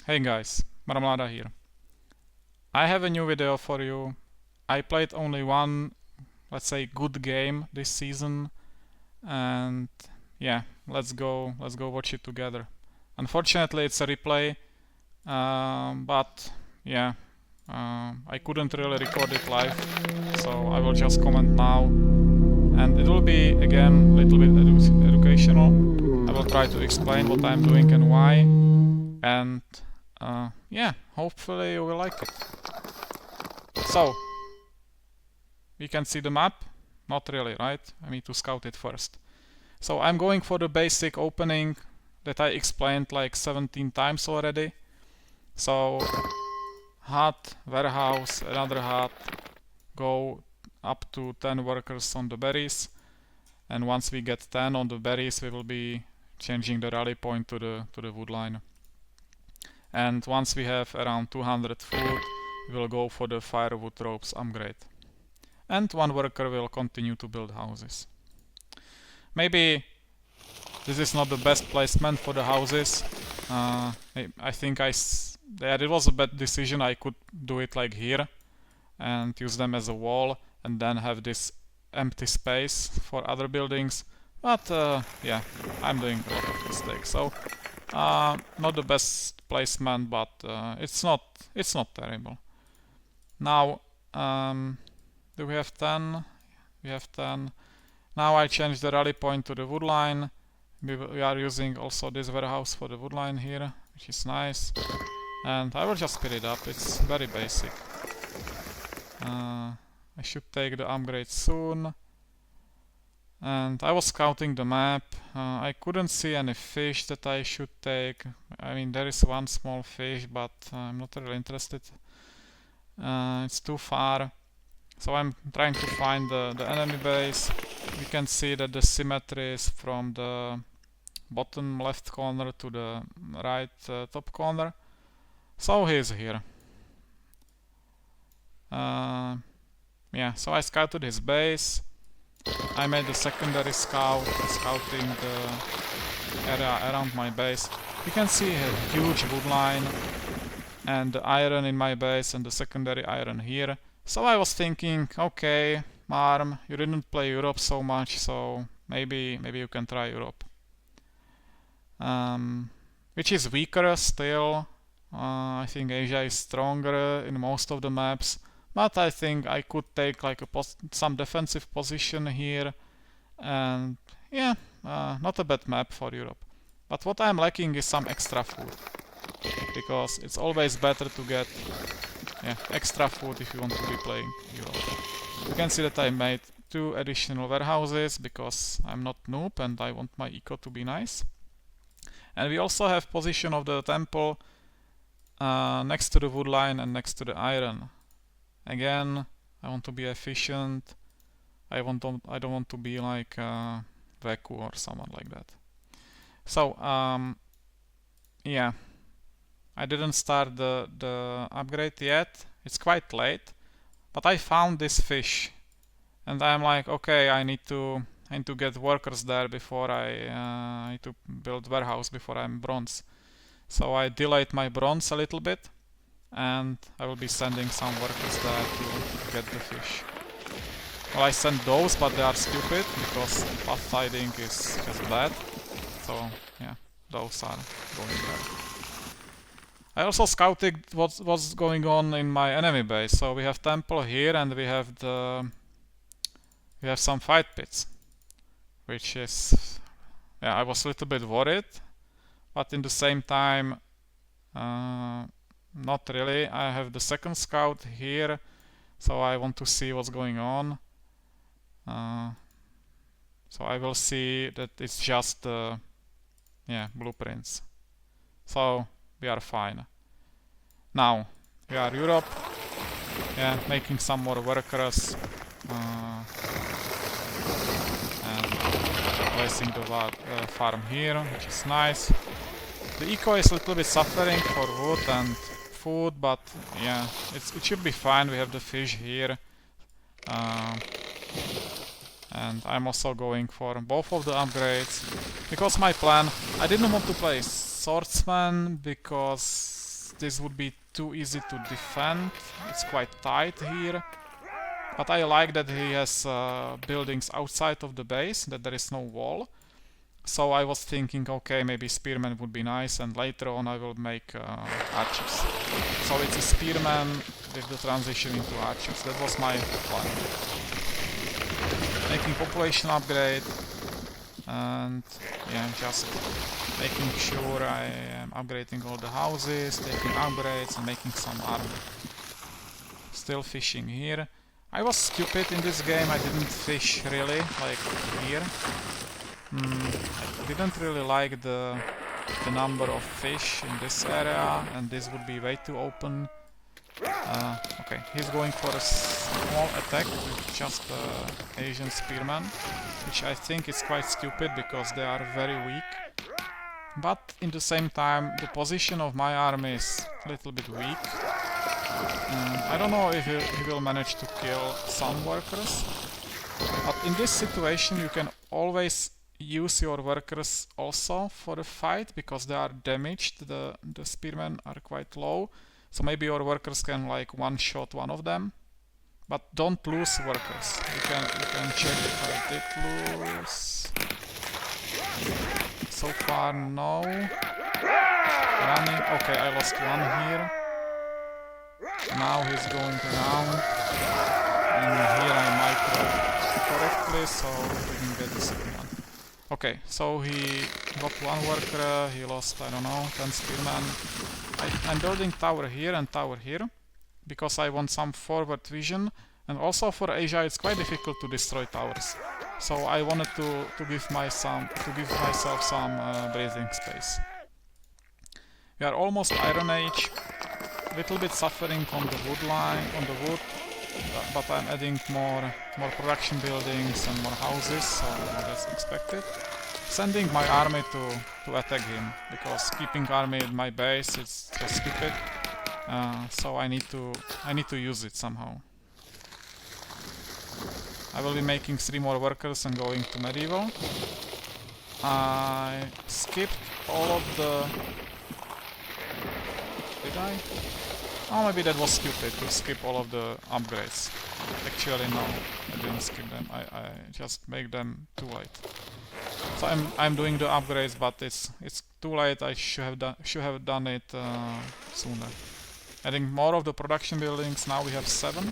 Hey guys, Marmlada here. I have a new video for you. I played only one, let's say, good game this season, and yeah, let's go watch it together. Unfortunately, it's a replay, but yeah, I couldn't really record it live, so I will just comment now, and it will be again a little bit educational. I will try to explain what I'm doing and why, and yeah, hopefully you will like it. So, we can see the map? Not really, right? I need to scout it first. So I'm going for the basic opening that I explained like 17 times already. So, hut, warehouse, another hut, go up to 10 workers on the berries. And once we get 10 on the berries, we will be changing the rally point to the wood line. And once we have around 200 food, we will go for the firewood ropes upgrade. And one worker will continue to build houses. Maybe this is not the best placement for the houses. I think it was a bad decision. I could do it like here and use them as a wall and then have this empty space for other buildings. But yeah, I'm doing a lot of mistakes. So not the best placement, but it's not terrible. Now, do we have 10? We have 10. Now I change the rally point to the wood line. We are using also this warehouse for the wood line here, which is nice. And I will just speed it up. It's very basic. I should take the upgrade soon. And I was scouting the map. I couldn't see any fish that I should take. I mean, there is one small fish, but I'm not really interested. It's too far. So I'm trying to find the enemy base. We can see that the symmetry is from the bottom left corner to the right top corner. So he's here. Yeah, so I scouted his base. I made a secondary scout, scouting the area around my base. You can see a huge wood line and the iron in my base and the secondary iron here. So I was thinking, okay, Marm, you didn't play Europe so much, so maybe you can try Europe. Which is weaker still. I think Asia is stronger in most of the maps. But I think I could take like some defensive position here, and yeah, not a bad map for Europe. But what I'm lacking is some extra food, because it's always better to get extra food if you want to be playing Europe. You can see that I made 2 additional warehouses because I'm not noob and I want my eco to be nice. And we also have position of the temple next to the wood line and next to the iron. Again, I want to be efficient. I don't want to be like Veku or someone like that. So yeah, I didn't start the upgrade yet. It's quite late, but I found this fish, and I'm like, okay, I need to get workers there before I need to build warehouse before I'm bronze. So I delayed my bronze a little bit, and I will be sending some workers there to get the fish. Well, I sent those, but they are stupid because path tiding is just bad. So yeah, those are going there. I also scouted what's going on in my enemy base. So we have temple here, and we have some fight pits, which is, yeah, I was a little bit worried, but in the same time, not really. I have the second scout here, so I want to see what's going on. So I will see that it's just blueprints. So we are fine. Now we are Europe. Yeah, making some more workers and placing the farm here, which is nice. The eco is a little bit suffering for wood and food, but yeah, it should be fine. We have the fish here, and I'm also going for both of the upgrades because my plan, I didn't want to play swordsman because this would be too easy to defend. It's quite tight here. But I like that he has buildings outside of the base, that there is no wall. So I was thinking, okay, maybe spearmen would be nice, and later on I will make archers. So it's a spearman with the transition into archers. That was my plan. Making population upgrade, and yeah, just making sure I am upgrading all the houses, taking upgrades, and making some army. Still fishing here. I was stupid in this game, I didn't fish really, like here. I didn't really like the number of fish in this area, and this would be way too open. Okay, he's going for a small attack with just Asian spearmen, which I think is quite stupid because they are very weak. But in the same time, the position of my army is a little bit weak. I don't know if he will manage to kill some workers, but in this situation you can always use your workers also for the fight because they are damaged. The spearmen are quite low, so maybe your workers can like one-shot one of them. But don't lose workers. You can check if I did lose. So far no. Running. Okay, I lost one here. Now he's going around, and here I micro correctly, so we can get the second one. Okay, so he got one worker, he lost, I don't know, 10 spearmen. I'm building tower here and tower here, because I want some forward vision, and also for Asia it's quite difficult to destroy towers. So I wanted to give myself some breathing space. We are almost Iron Age. Little bit suffering on the wood, but I'm adding more production buildings and more houses, so that's expected. Sending my army to attack him, because keeping army in my base is just stupid. So I need to use it somehow. I will be making 3 more workers and going to medieval. I skipped all of the... Did I? Oh, maybe that was stupid to skip all of the upgrades. Actually, no, I didn't skip them. I just make them too late. So I'm doing the upgrades, but it's too late. I should have done it sooner. Adding more of the production buildings. Now we have 7.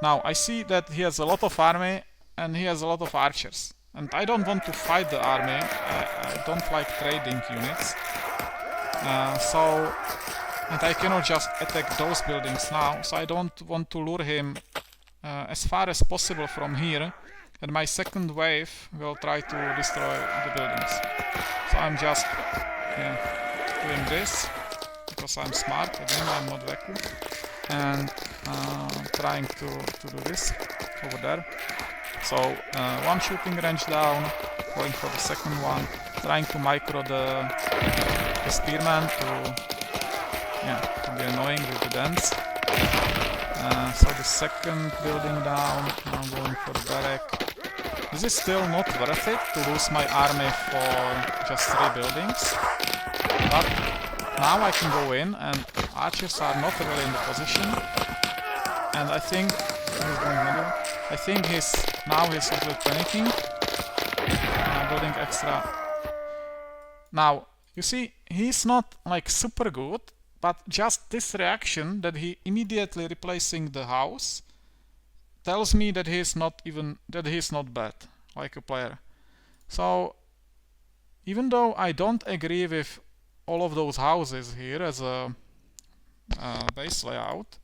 Now I see that he has a lot of army and he has a lot of archers. And I don't want to fight the army. I don't like trading units. And I cannot just attack those buildings now, so I don't want to lure him as far as possible from here, and my second wave will try to destroy the buildings. So I'm just doing this, because I'm smart, again I'm not Veku, and trying to do this over there. So one shooting range down, going for the second one, trying to micro the spearman to be annoying with the dents. So the second building down, now I'm going for the barrack. This is still not worth it to lose my army for just 3 buildings. But now I can go in and archers are not really in the position. And I think he's going middle. I think he's a little panicking. Building extra. Now, you see, he's not like super good, but just this reaction that he immediately replacing the house tells me that he's not bad like a player. So even though I don't agree with all of those houses here as a base layout,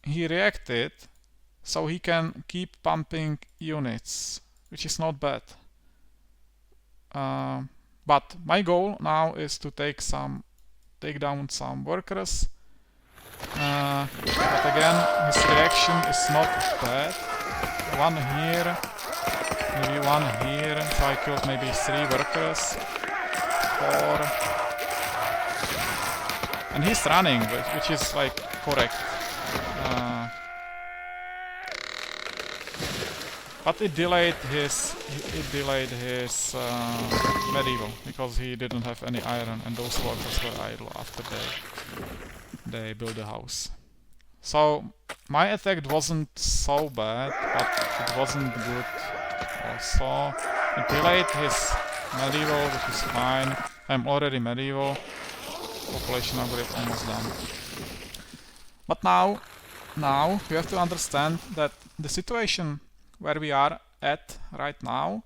he reacted, so he can keep pumping units, which is not bad. But my goal now is to take down some workers. But again, his reaction is not bad. One here, maybe one here, so I killed maybe 3 workers. 4. And he's running, which is like correct. But it delayed his medieval because he didn't have any iron, and those workers were idle after they built the house. So my attack wasn't so bad, but it wasn't good also. It delayed his medieval, which is fine. I'm already medieval. Population upgrade almost done. But now you have to understand that the situation where we are at right now,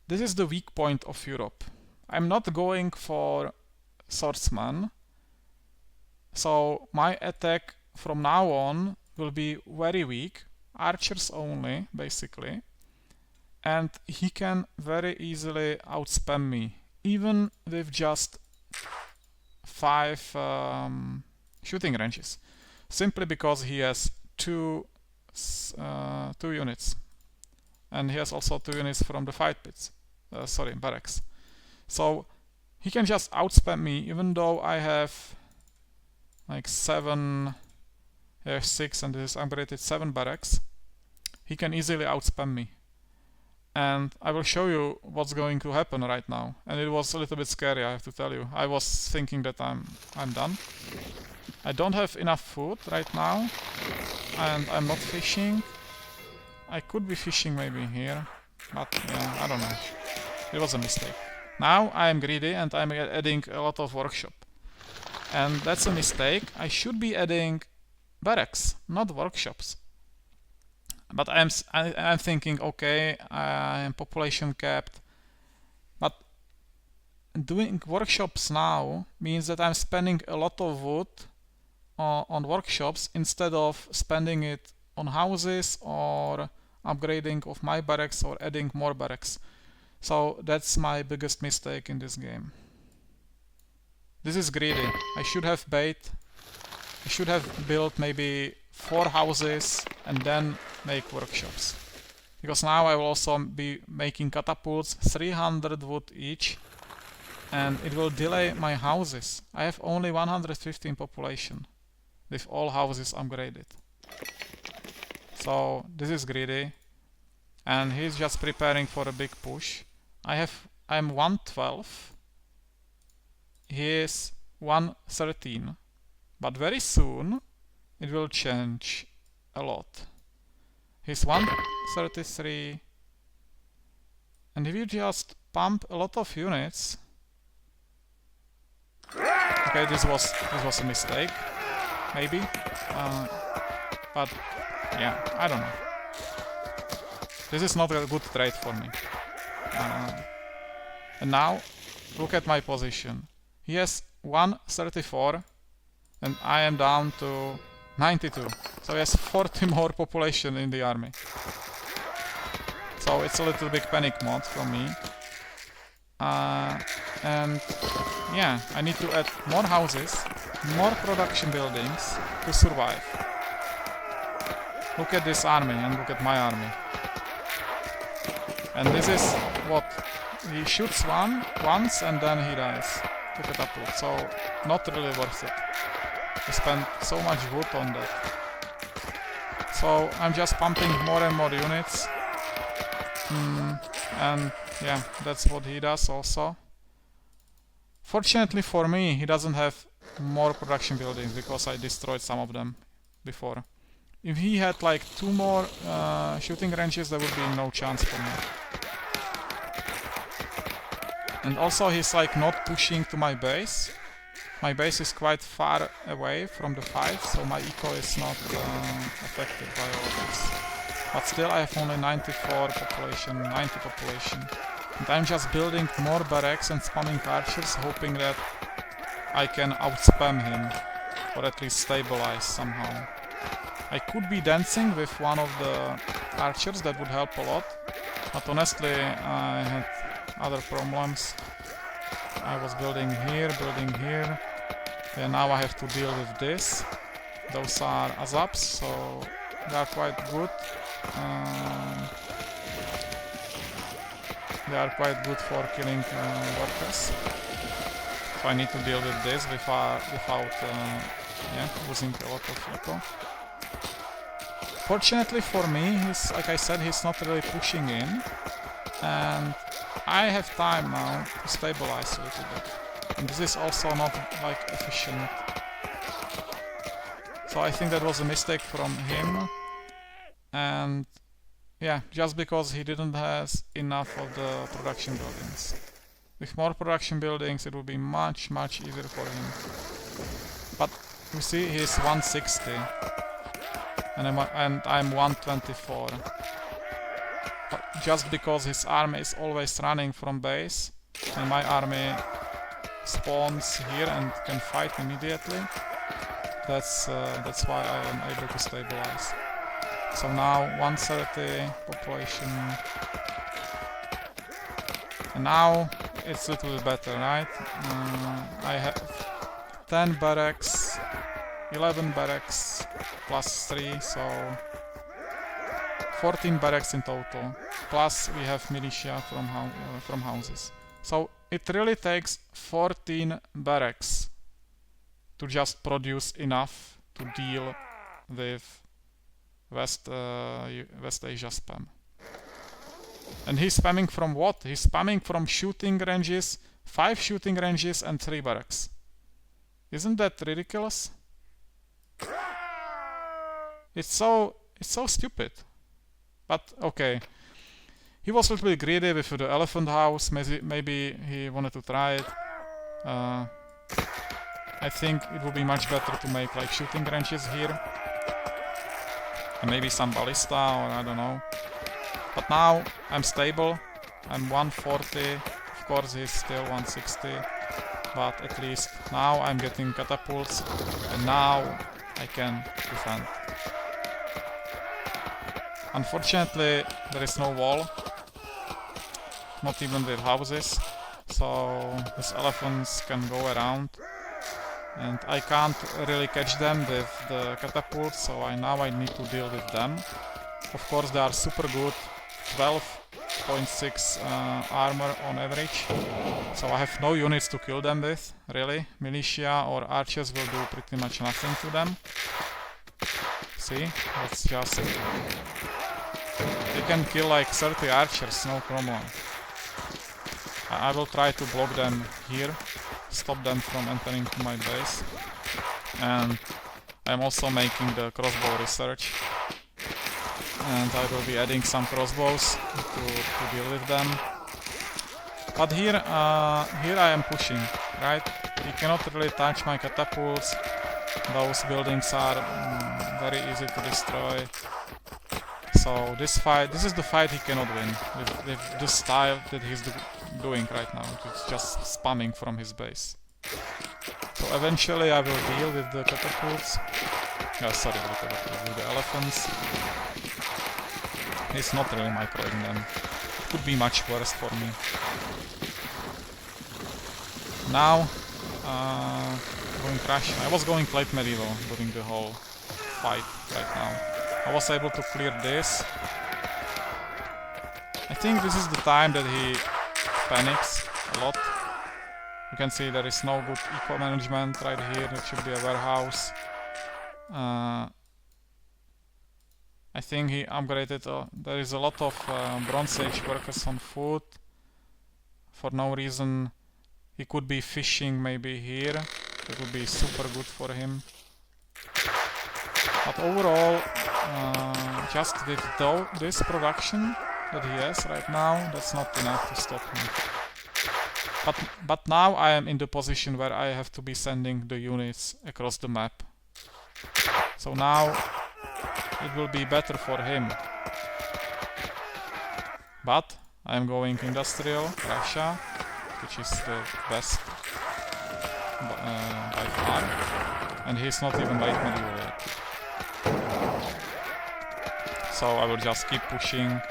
this is the weak point of Europe. I'm not going for swordsman, so my attack from now on will be very weak, archers only basically, and he can very easily outspam me, even with just 5 shooting ranges, simply because he has two units, and he has also 2 units from the fight pits, barracks. So he can just outspam me, even though I have like 7, I have 6, and this is upgraded 7 barracks. He can easily outspam me, and I will show you what's going to happen right now. And it was a little bit scary, I have to tell you. I was thinking that I'm done. I don't have enough food right now, and I'm not fishing. I could be fishing maybe here, but yeah, I don't know. It was a mistake. Now I am greedy and I'm adding a lot of workshop. And that's a mistake. I should be adding barracks, not workshops. But I'm thinking, okay, I am population capped. But doing workshops now means that I'm spending a lot of wood on workshops instead of spending it on houses or upgrading of my barracks or adding more barracks. So that's my biggest mistake in this game. This is greedy. I should have built maybe 4 houses and then make workshops. Because now I will also be making catapults, 300 wood each, and it will delay my houses. I have only 115 population with all houses upgraded. So this is greedy, and he's just preparing for a big push. I'm 112. He is 113, but very soon it will change a lot. He's 133, and if you just pump a lot of units. Okay, this was a mistake, maybe, but yeah, I don't know. This is not a good trade for me. And now look at my position. He has 134 and I am down to 92. So he has 40 more population in the army. So it's a little big panic mode for me. And yeah, I need to add more houses, more production buildings to survive. Look at this army and look at my army. And this is what he shoots once and then he dies to catapult. So not really worth it. I spent so much wood on that. So I'm just pumping more and more units. And yeah, that's what he does also. Fortunately for me, he doesn't have more production buildings because I destroyed some of them before. If he had like 2 more shooting ranges, there would be no chance for me. And also he's like not pushing to my base. My base is quite far away from the fight, so my eco is not affected by all this. But still I have only 94 population, 90 population. And I'm just building more barracks and spamming archers, hoping that I can outspam him, or at least stabilize somehow. I could be dancing with one of the archers, that would help a lot. But honestly, I had other problems. I was building here, and now I have to deal with this. Those are azaps, so they are quite good. They are quite good for killing workers. So I need to deal with this without losing a lot of eco. Fortunately for me, he's, like I said, he's not really pushing in, and I have time now to stabilize a little bit. And this is also not like efficient. So I think that was a mistake from him, and yeah, just because he didn't have enough of the production buildings. With more production buildings it would be much easier for him. But you see, he's 160 and I'm 124. But just because his army is always running from base and my army spawns here and can fight immediately, that's why I am able to stabilize. So now 130 population, and now it's a little bit better, right? I have 10 barracks, 11 barracks plus 3, so 14 barracks in total. Plus we have militia from houses. So it really takes 14 barracks to just produce enough to deal with West Asia spam. And he's spamming from what? He's spamming from shooting ranges, 5 shooting ranges and 3 barracks. Isn't that ridiculous? It's so stupid. But okay. He was a little bit greedy with the elephant house. Maybe he wanted to try it. I think it would be much better to make like shooting ranges here. And maybe some ballista, or I don't know. But now I'm stable. I'm 140. Of course he's still 160. But at least now I'm getting catapults. And now I can defend. Unfortunately there is no wall. Not even with houses. So these elephants can go around. And I can't really catch them with the catapults, so now I need to deal with them. Of course they are super good, 12.6 armor on average, so I have no units to kill them with, really. Militia or archers will do pretty much nothing to them. See, let's just... They can kill like 30 archers, no problem. I will try to block them here. Stop them from entering to my base, and I'm also making the crossbow research, and I will be adding some crossbows to deal with them. But here I am pushing, right? He cannot really touch my catapults. Those buildings are very easy to destroy. So this is the fight he cannot win with the style that he's doing right now. It's just spamming from his base. So eventually I will deal with the catapults. Sorry, with the elephants. He's not really microing them. It could be much worse for me. Now, going Russian. I was going late medieval during the whole fight right now. I was able to clear this. I think this is the time that he panics a lot. You can see there is no good eco management right here. It should be a warehouse. I think he upgraded. There is a lot of Bronze Age workers on foot. For no reason. He could be fishing maybe here. That would be super good for him. But overall, just with this production that he has right now, that's not enough to stop me. But now I am in the position where I have to be sending the units across the map. So now it will be better for him. But I am going industrial, Russia, which is the best by far. And he's not even late medieval yet. So I will just keep pushing.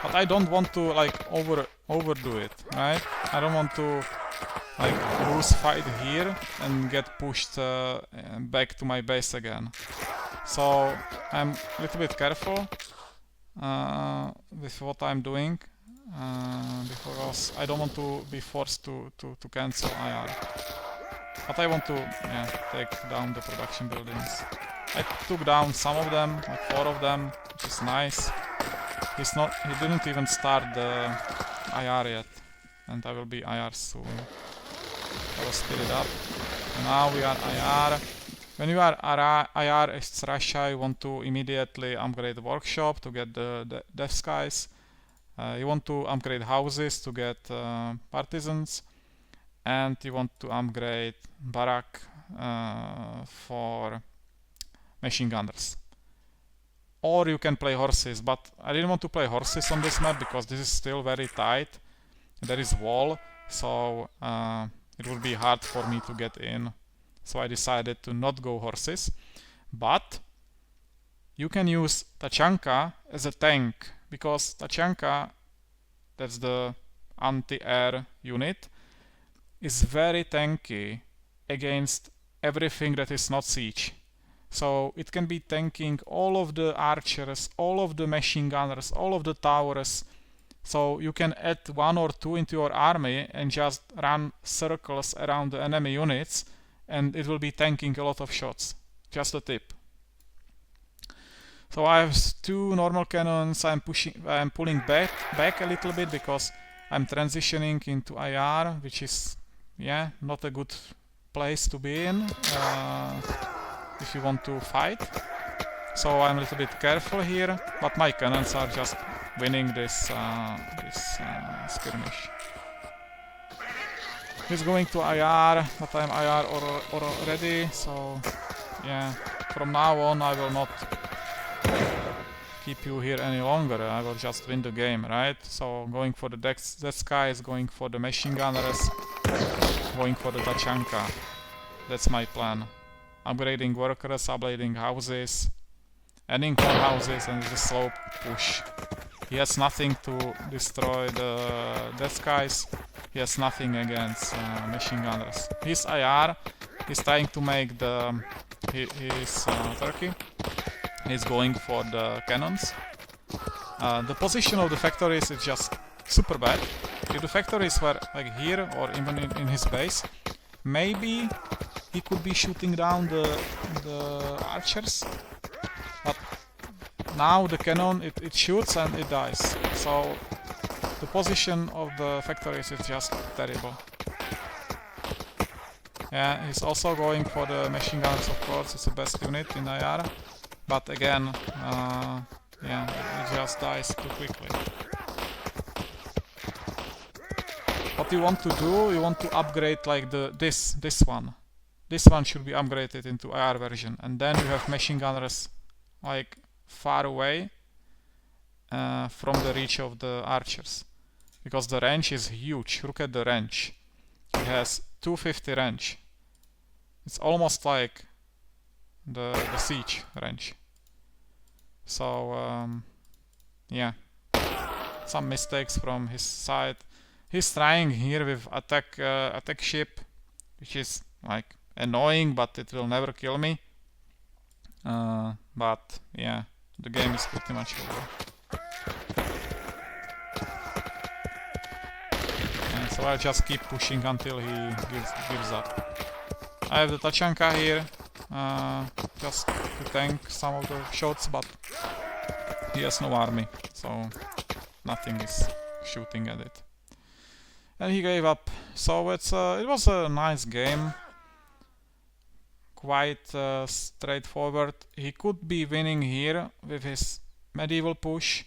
But I don't want to like overdo it, right? I don't want to like lose fight here and get pushed back to my base again. So I'm a little bit careful with what I'm doing because I don't want to be forced to cancel IR. But I want to take down the production buildings. I took down some of them, like 4 of them, which is nice. He didn't even start the IR yet, and I will be IR soon. I will speed it up. Now we are IR. When you are IR, it's Russia, you want to immediately upgrade the workshop to get the death skies. You want to upgrade houses to get partisans, and you want to upgrade barrack for machine gunners. Or you can play horses, but I didn't want to play horses on this map because this is still very tight. There is wall, so it would be hard for me to get in. So I decided to not go horses. But you can use Tachanka as a tank, because Tachanka, that's the anti-air unit, is very tanky against everything that is not siege. So it can be tanking all of the archers, all of the machine gunners, all of the towers. So you can add 1 or 2 into your army and just run circles around the enemy units, and it will be tanking a lot of shots. Just a tip. So I have 2 normal cannons. I'm pulling back a little bit because I'm transitioning into IR, which is, yeah, not a good place to be in if you want to fight. So I'm a little bit careful here, but my cannons are just winning this skirmish. He's going to IR, but I'm IR already, so yeah, from now on I will not keep you here any longer. I will just win the game, right? So going for the death skies, going for the machine gunners, going for the Tachanka. That's my plan. Upgrading workers, upgrading houses, adding more houses, and the slow push. He has nothing to destroy the death skies. He has nothing against machine gunners. His IR is trying to make his Turkey. He's going for the cannons. The position of the factories is just super bad. If the factories were like here or even in his base, maybe he could be shooting down the archers. But now the cannon, it shoots and it dies. So the position of the factories is just terrible. Yeah, he's also going for the machine gunners, of course. It's the best unit in IR. But again, yeah, it just dies too quickly. What you want to do, you want to upgrade like this one. This one should be upgraded into IR version, and then you have machine gunners like far away from the reach of the archers, because the range is huge. Look at the range. He has 250 range. It's almost like the siege range. So yeah, some mistakes from his side. He's trying here with attack ship, which is like annoying, but it will never kill me. But yeah, the game is pretty much over. And so I'll just keep pushing until he gives up. I have the Tachanka here, just to tank some of the shots, but he has no army, so nothing is shooting at it. And he gave up. So it was a nice game. Quite straightforward. He could be winning here with his medieval push.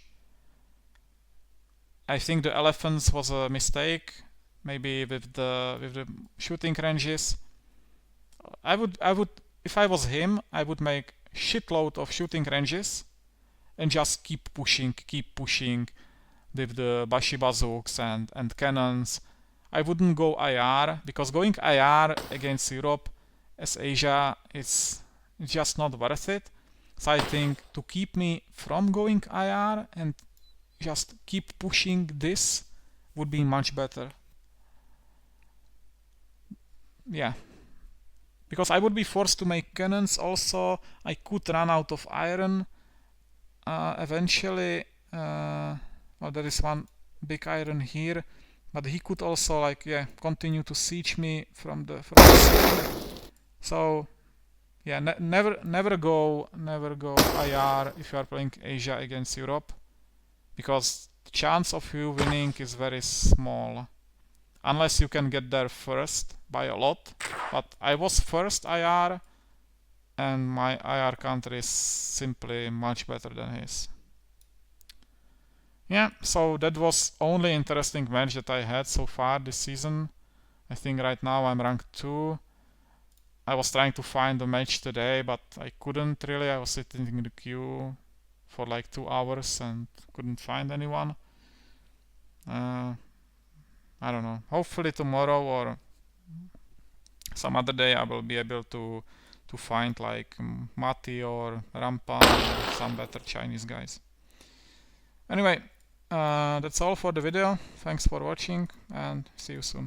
I think the elephants was a mistake. Maybe with the shooting ranges. I would if I was him, I would make shitload of shooting ranges and just keep pushing with the Bashi bazooks and cannons. I wouldn't go IR, because going IR against Europe as Asia is just not worth it. So I think to keep me from going IR and just keep pushing this would be much better. Yeah. Because I would be forced to make cannons also. I could run out of iron eventually. Well, there is one big iron here, but he could also like continue to siege me from the side. So Yeah, never go IR if you are playing Asia against Europe, because the chance of you winning is very small, unless you can get there first by a lot. But I was first IR, and my IR country is simply much better than his. Yeah, so that was only interesting match that I had so far this season. I think right now I'm ranked 2. I was trying to find a match today, but I couldn't really. I was sitting in the queue for like 2 hours and couldn't find anyone. I don't know. Hopefully tomorrow or some other day I will be able to find like Mati or Rampa or some better Chinese guys. Anyway, that's all for the video. Thanks for watching and see you soon.